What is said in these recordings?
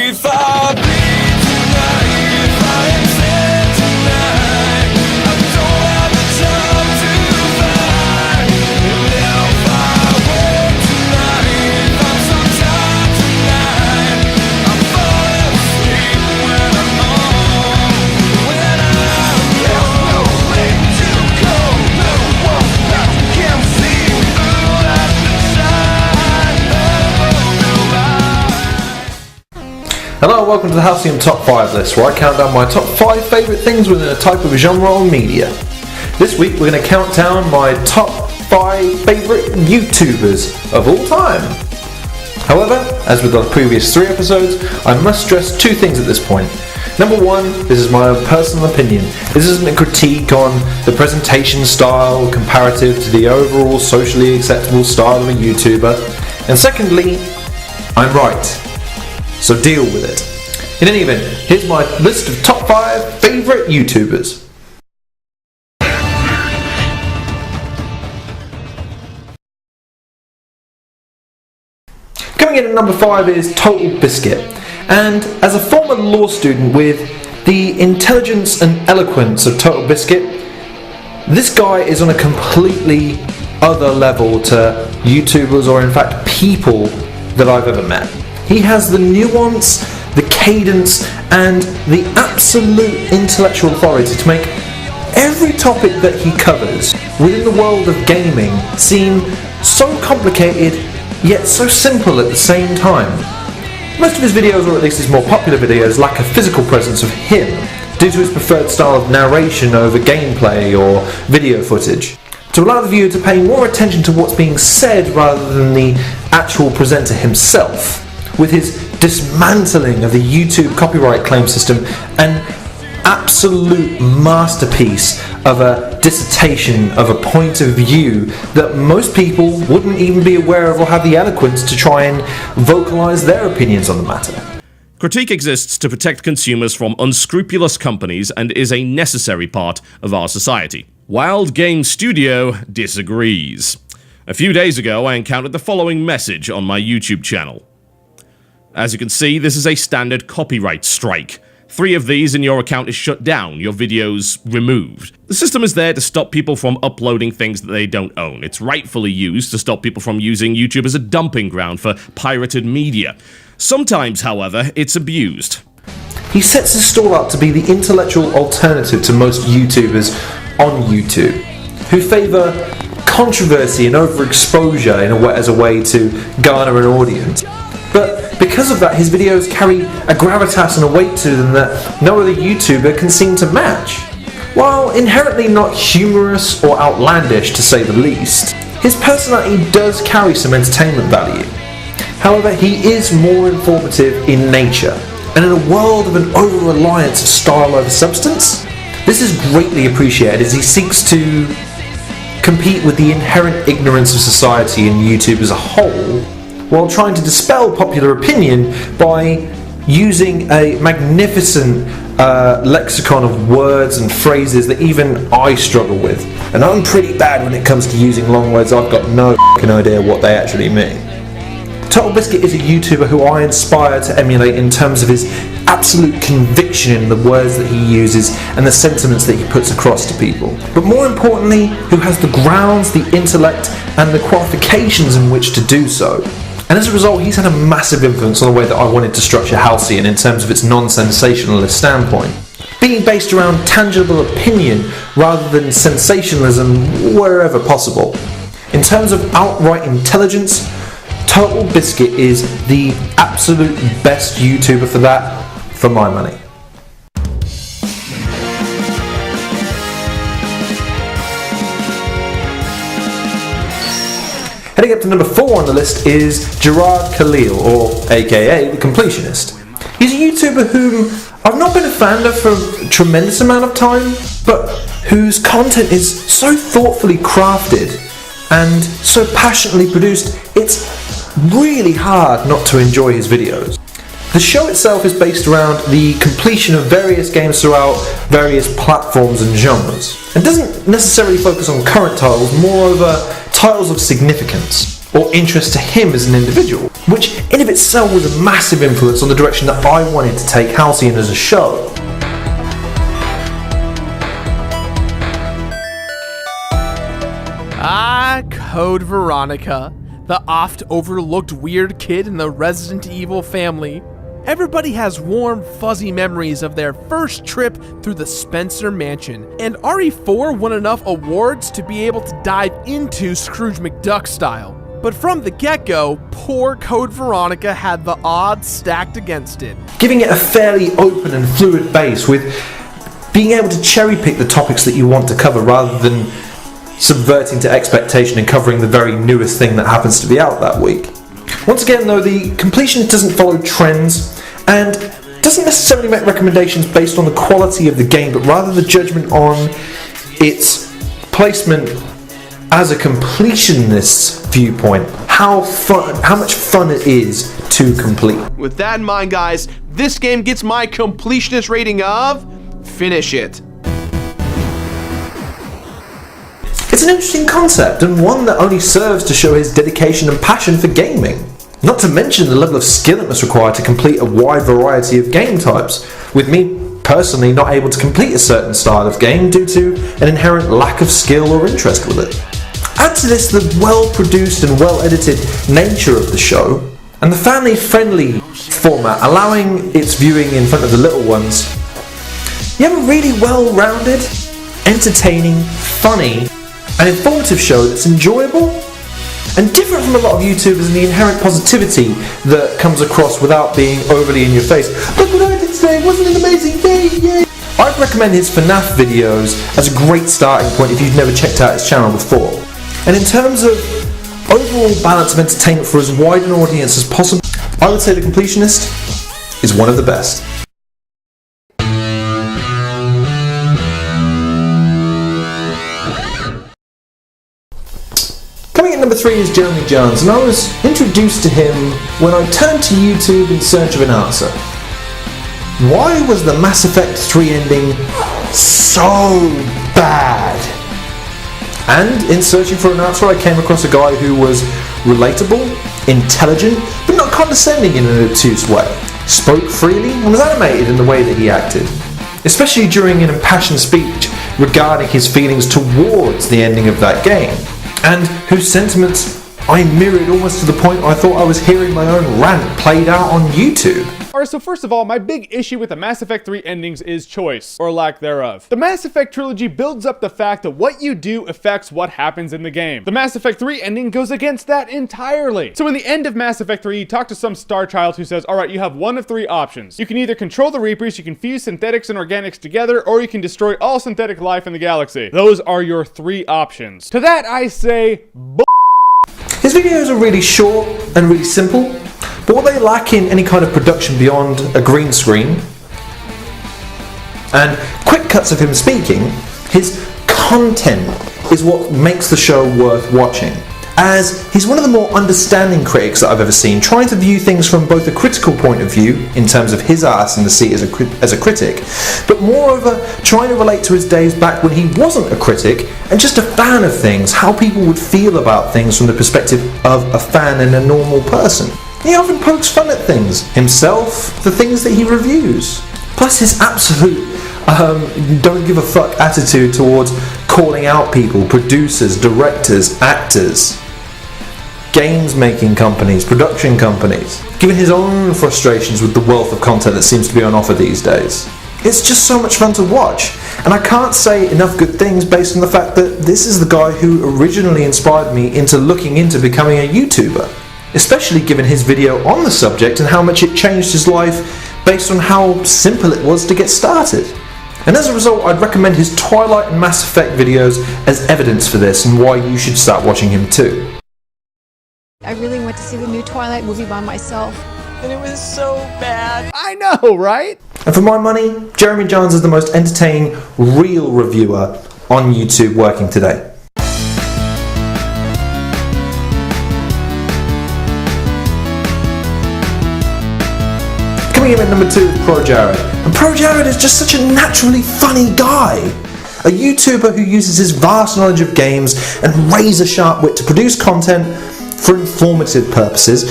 if I bleed tonight, if I am sad tonight, I don't have the time to fight. And if I wake tonight, if I'm so tired tonight, I'm falling asleep when I'm home. When I'm no way to go, no one that can see through at the side of the light. Hello and welcome to the Halcyon Top 5 list, where I count down my top 5 favourite things within a type of genre or media. This week we're going to count down my top 5 favourite YouTubers of all time. However, as with the previous 3 episodes, I must stress 2 things at this point. Number 1, this is my own personal opinion. This isn't a critique on the presentation style comparative to the overall socially acceptable style of a YouTuber. And secondly, I'm right. So deal with it. In any event, here's my list of top 5 favourite YouTubers. Coming in at number 5 is Total Biscuit. And as a former law student with the intelligence and eloquence of Total Biscuit, this guy is on a completely other level to YouTubers, or in fact people, that I've ever met. He has the nuance, the cadence, and the absolute intellectual authority to make every topic that he covers within the world of gaming seem so complicated, yet so simple at the same time. Most of his videos, or at least his more popular videos, lack a physical presence of him due to his preferred style of narration over gameplay or video footage, to allow the viewer to pay more attention to what's being said rather than the actual presenter himself. With his dismantling of the YouTube copyright claim system, an absolute masterpiece of a dissertation of a point of view that most people wouldn't even be aware of or have the eloquence to try and vocalise their opinions on the matter. Critique exists to protect consumers from unscrupulous companies and is a necessary part of our society. Wild Game Studio disagrees. A few days ago, I encountered the following message on my YouTube channel. As you can see, this is a standard copyright strike. 3 of these and your account is shut down, your videos removed. The system is there to stop people from uploading things that they don't own. It's rightfully used to stop people from using YouTube as a dumping ground for pirated media. Sometimes, however, it's abused. He sets his stall up to be the intellectual alternative to most YouTubers on YouTube, who favour controversy and overexposure as a way to garner an audience. But because of that, his videos carry a gravitas and a weight to them that no other YouTuber can seem to match. While inherently not humorous or outlandish, to say the least, his personality does carry some entertainment value. However, he is more informative in nature, and in a world of an over-reliance of style over substance, this is greatly appreciated as he seeks to compete with the inherent ignorance of society and YouTube as a whole, while trying to dispel popular opinion by using a magnificent lexicon of words and phrases that even I struggle with. And I'm pretty bad when it comes to using long words. I've got no idea what they actually mean. Total Biscuit is a YouTuber who I inspire to emulate in terms of his absolute conviction in the words that he uses and the sentiments that he puts across to people. But more importantly, who has the grounds, the intellect, and the qualifications in which to do so. And as a result, he's had a massive influence on the way that I wanted to structure Halcyon in terms of its non-sensationalist standpoint. Being based around tangible opinion rather than sensationalism wherever possible. In terms of outright intelligence, Total Biscuit is the absolute best YouTuber for that, for my money. Heading up to number 4 on the list is Gerard Khalil, or aka The Completionist. He's a YouTuber whom I've not been a fan of for a tremendous amount of time, but whose content is so thoughtfully crafted and so passionately produced, it's really hard not to enjoy his videos. The show itself is based around the completion of various games throughout various platforms and genres, and doesn't necessarily focus on current titles, moreover titles of significance. or interest to him as an individual, which in of itself was a massive influence on the direction that I wanted to take Halcyon as a show. Code Veronica, the oft-overlooked weird kid in the Resident Evil family. Everybody has warm, fuzzy memories of their first trip through the Spencer Mansion, and RE4 won enough awards to be able to dive into Scrooge McDuck style. But from the get-go, poor Code Veronica had the odds stacked against it. Giving it a fairly open and fluid base with being able to cherry-pick the topics that you want to cover rather than subverting to expectation and covering the very newest thing that happens to be out that week. Once again though, the completionist doesn't follow trends and doesn't necessarily make recommendations based on the quality of the game, but rather the judgment on its placement as a completionist's viewpoint, how much fun it is to complete. With that in mind, guys, this game gets my completionist rating of finish it. It's an interesting concept, and one that only serves to show his dedication and passion for gaming. Not to mention the level of skill it must require to complete a wide variety of game types, with me personally not able to complete a certain style of game due to an inherent lack of skill or interest with it. Add to this the well-produced and well-edited nature of the show, and the family-friendly format allowing its viewing in front of the little ones. You have a really well-rounded, entertaining, funny, and informative show that's enjoyable and different from a lot of YouTubers in the inherent positivity that comes across without being overly in your face. Look what I did today, wasn't it an amazing day, yay! I'd recommend his FNAF videos as a great starting point if you've never checked out his channel before. And in terms of overall balance of entertainment for as wide an audience as possible, I would say The Completionist is one of the best. Coming at number 3 is Jeremy Jahns, and I was introduced to him when I turned to YouTube in search of an answer. Why was the Mass Effect 3 ending so bad? And in searching for an answer, I came across a guy who was relatable, intelligent, but not condescending in an obtuse way, spoke freely, and was animated in the way that he acted, especially during an impassioned speech regarding his feelings towards the ending of that game, and whose sentiments I mirrored almost to the point I thought I was hearing my own rant played out on YouTube. Alright, so first of all, my big issue with the Mass Effect 3 endings is choice, or lack thereof. The Mass Effect trilogy builds up the fact that what you do affects what happens in the game. The Mass Effect 3 ending goes against that entirely. So in the end of Mass Effect 3, you talk to some Star Child who says, alright, you have one of 3 options. You can either control the Reapers, you can fuse synthetics and organics together, or you can destroy all synthetic life in the galaxy. Those are your 3 options. To that I say, His videos are really short and really simple, but what they lack in any kind of production beyond a green screen and quick cuts of him speaking, his content is what makes the show worth watching, as he's one of the more understanding critics that I've ever seen, trying to view things from both a critical point of view in terms of his ass in the seat as a critic, but moreover trying to relate to his days back when he wasn't a critic and just a fan of things, how people would feel about things from the perspective of a fan and a normal person. He often pokes fun at things, himself, the things that he reviews. Plus his absolute don't give a fuck attitude towards calling out people, producers, directors, actors, games making companies, production companies, given his own frustrations with the wealth of content that seems to be on offer these days. It's just so much fun to watch, and I can't say enough good things based on the fact that this is the guy who originally inspired me into looking into becoming a YouTuber, especially given his video on the subject and how much it changed his life based on how simple it was to get started. And as a result, I'd recommend his Twilight and Mass Effect videos as evidence for this and why you should start watching him too. I really went to see the new Twilight movie by myself. And it was so bad. I know, right? And for my money, Jeremy Jahns is the most entertaining, real reviewer on YouTube working today. Coming in at number 2 is ProJared. And ProJared is just such a naturally funny guy. A YouTuber who uses his vast knowledge of games and razor sharp wit to produce content for informative purposes,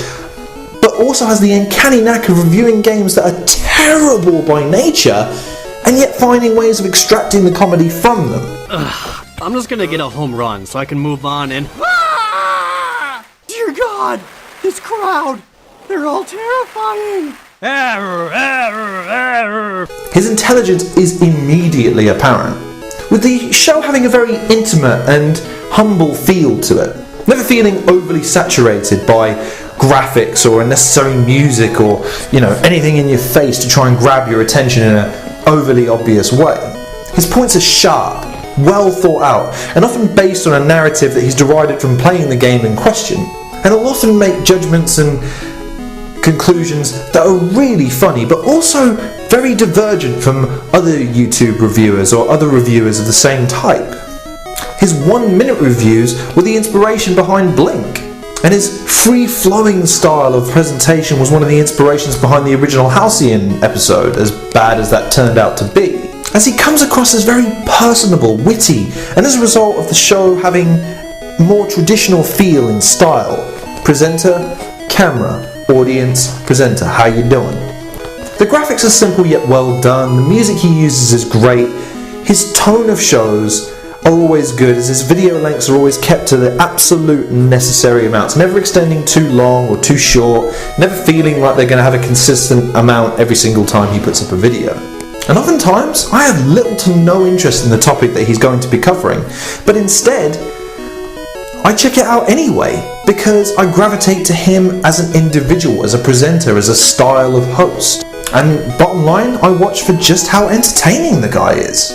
but also has the uncanny knack of reviewing games that are terrible by nature, and yet finding ways of extracting the comedy from them. I'm just gonna get a home run so I can move on and... Dear God! This crowd! They're all terrifying! His intelligence is immediately apparent, with the show having a very intimate and humble feel to it, never feeling overly saturated by graphics or unnecessary music or, anything in your face to try and grab your attention in an overly obvious way. His points are sharp, well thought out, and often based on a narrative that he's derived from playing the game in question, and will often make judgments and conclusions that are really funny, but also very divergent from other YouTube reviewers or other reviewers of the same type. His 1-minute reviews were the inspiration behind Blink, and his free-flowing style of presentation was one of the inspirations behind the original Halcyon episode, as bad as that turned out to be, as he comes across as very personable, witty, and as a result of the show having more traditional feel and style. Presenter, camera, audience, presenter, how you doing? The graphics are simple yet well done, the music he uses is great, his tone of shows are always good, as his video lengths are always kept to the absolute necessary amounts, never extending too long or too short, never feeling like they're going to have a consistent amount every single time he puts up a video. And oftentimes, I have little to no interest in the topic that he's going to be covering, but instead, I check it out anyway, because I gravitate to him as an individual, as a presenter, as a style of host. And bottom line, I watch for just how entertaining the guy is.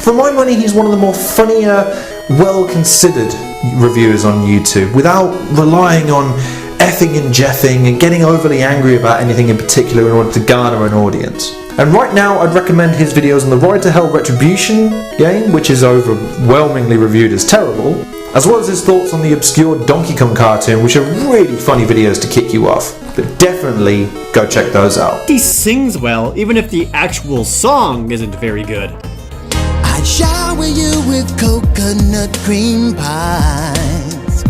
For my money, he's one of the more funnier, well-considered reviewers on YouTube, without relying on effing and jeffing and getting overly angry about anything in particular in order to garner an audience. And right now, I'd recommend his videos on the Ride to Hell Retribution game, which is overwhelmingly reviewed as terrible, as well as his thoughts on the obscure Donkey Kong cartoon, which are really funny videos to kick you off. But definitely go check those out. He sings well, even if the actual song isn't very good. I'd shower you with coconut cream pies.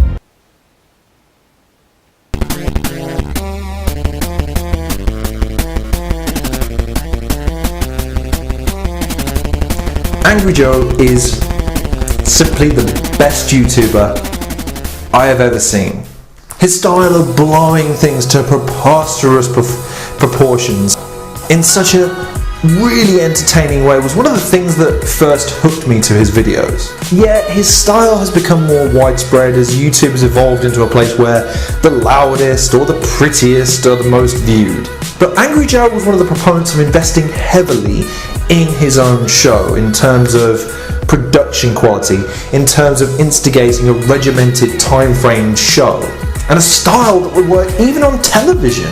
Angry Joe is simply the best YouTuber I have ever seen. His style of blowing things to preposterous proportions in such a really entertaining way was one of the things that first hooked me to his videos. Yet his style has become more widespread as YouTube has evolved into a place where the loudest or the prettiest are the most viewed. But Angry Joe was one of the proponents of investing heavily in his own show in terms of production quality, in terms of instigating a regimented time-frame show, and a style that would work even on television,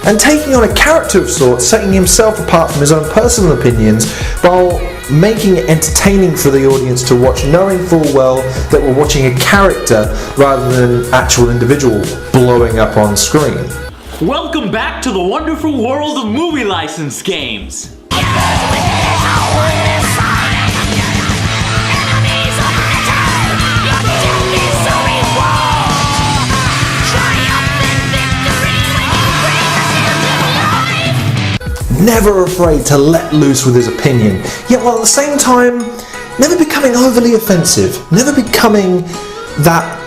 and taking on a character of sorts, setting himself apart from his own personal opinions while making it entertaining for the audience to watch, knowing full well that we're watching a character rather than an actual individual blowing up on screen. Welcome back to the wonderful world of movie license games. Never afraid to let loose with his opinion, yet while at the same time never becoming overly offensive, never becoming that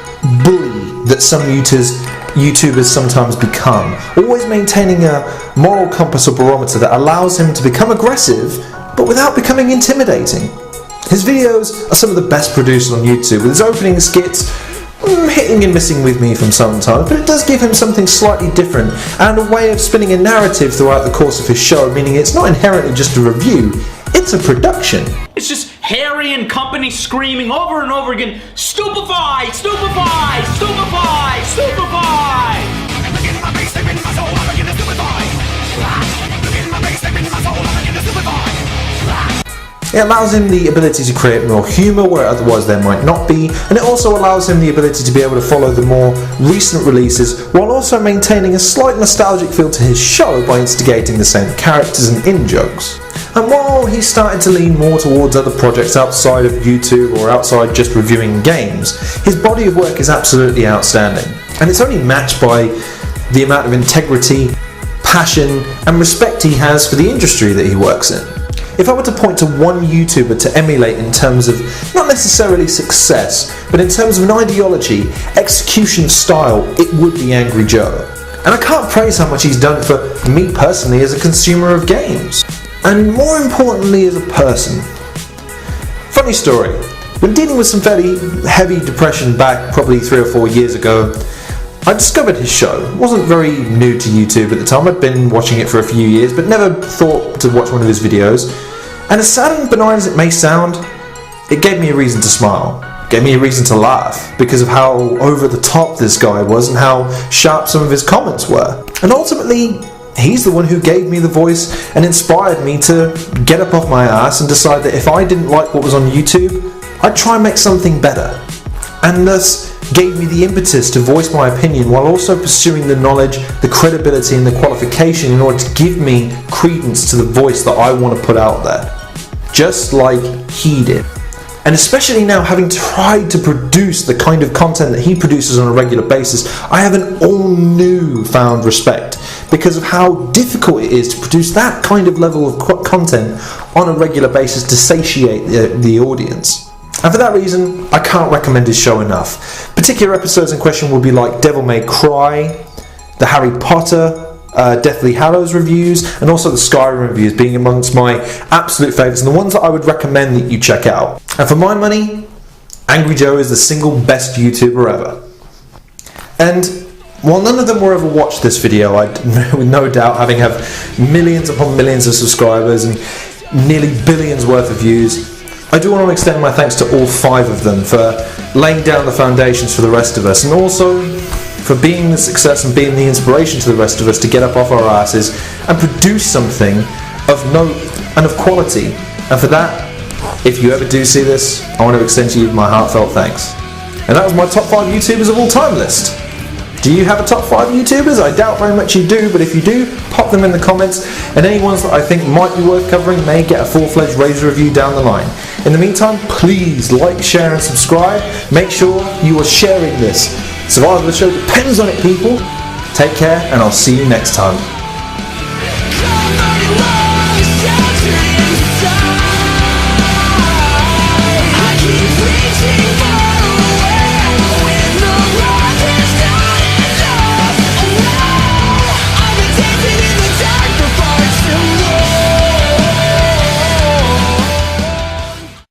bully that some YouTubers sometimes become, always maintaining a moral compass or barometer that allows him to become aggressive but without becoming intimidating. His videos are some of the best produced on YouTube, with his opening skits hitting and missing with me from sometimes, but it does give him something slightly different and a way of spinning a narrative throughout the course of his show, meaning it's not inherently just a review, it's a production. It's just Harry and company screaming over and over again, "Stupefy! Stupefy! Stupefy! Stupefy!" Look in my face, look in my soul, I'm beginning to stupefy. Look in my face, look in my soul, I'm beginning to stupefy. It allows him the ability to create more humour where otherwise there might not be, and it also allows him the ability to be able to follow the more recent releases while also maintaining a slight nostalgic feel to his show by instigating the same characters and in-jokes. And while he's starting to lean more towards other projects outside of YouTube or outside just reviewing games, his body of work is absolutely outstanding. And it's only matched by the amount of integrity, passion and respect he has for the industry that he works in. If I were to point to one YouTuber to emulate in terms of not necessarily success, but in terms of an ideology, execution style, it would be Angry Joe. And I can't praise how much he's done for me personally as a consumer of games, and more importantly as a person. Funny story, when dealing with some fairly heavy depression back probably 3 or 4 years ago, I discovered his show. It wasn't very new to YouTube at the time. I'd been watching it for a few years, but never thought to watch one of his videos. And as sad and benign as it may sound, it gave me a reason to smile. It gave me a reason to laugh because of how over the top this guy was and how sharp some of his comments were. And ultimately, he's the one who gave me the voice and inspired me to get up off my ass and decide that if I didn't like what was on YouTube, I'd try and make something better. And thus gave me the impetus to voice my opinion while also pursuing the knowledge, the credibility and the qualification in order to give me credence to the voice that I want to put out there. Just like he did. And especially now, having tried to produce the kind of content that he produces on a regular basis, I have an all new found respect because of how difficult it is to produce that kind of level of content on a regular basis to satiate the audience. And for that reason, I can't recommend his show enough. Particular episodes in question will be like Devil May Cry, the Harry Potter, Deathly Hallows reviews, and also the Skyrim reviews being amongst my absolute favourites and the ones that I would recommend that you check out. And for my money, Angry Joe is the single best YouTuber ever. And while none of them will ever watch this video, I with no doubt having have millions upon millions of subscribers and nearly billions worth of views, I do want to extend my thanks to all 5 of them for laying down the foundations for the rest of us, and also for being the success and being the inspiration to the rest of us to get up off our asses and produce something of note and of quality. And for that, if you ever do see this, I want to extend to you my heartfelt thanks. And that was my top 5 YouTubers of all time list. Do you have a top 5 YouTubers? I doubt very much you do, but if you do, pop them in the comments, and any ones that I think might be worth covering may get a full-fledged Razor review down the line. In the meantime, please like, share and subscribe. Make sure you are sharing this. Survival of the show depends on it, people. Take care, and I'll see you next time.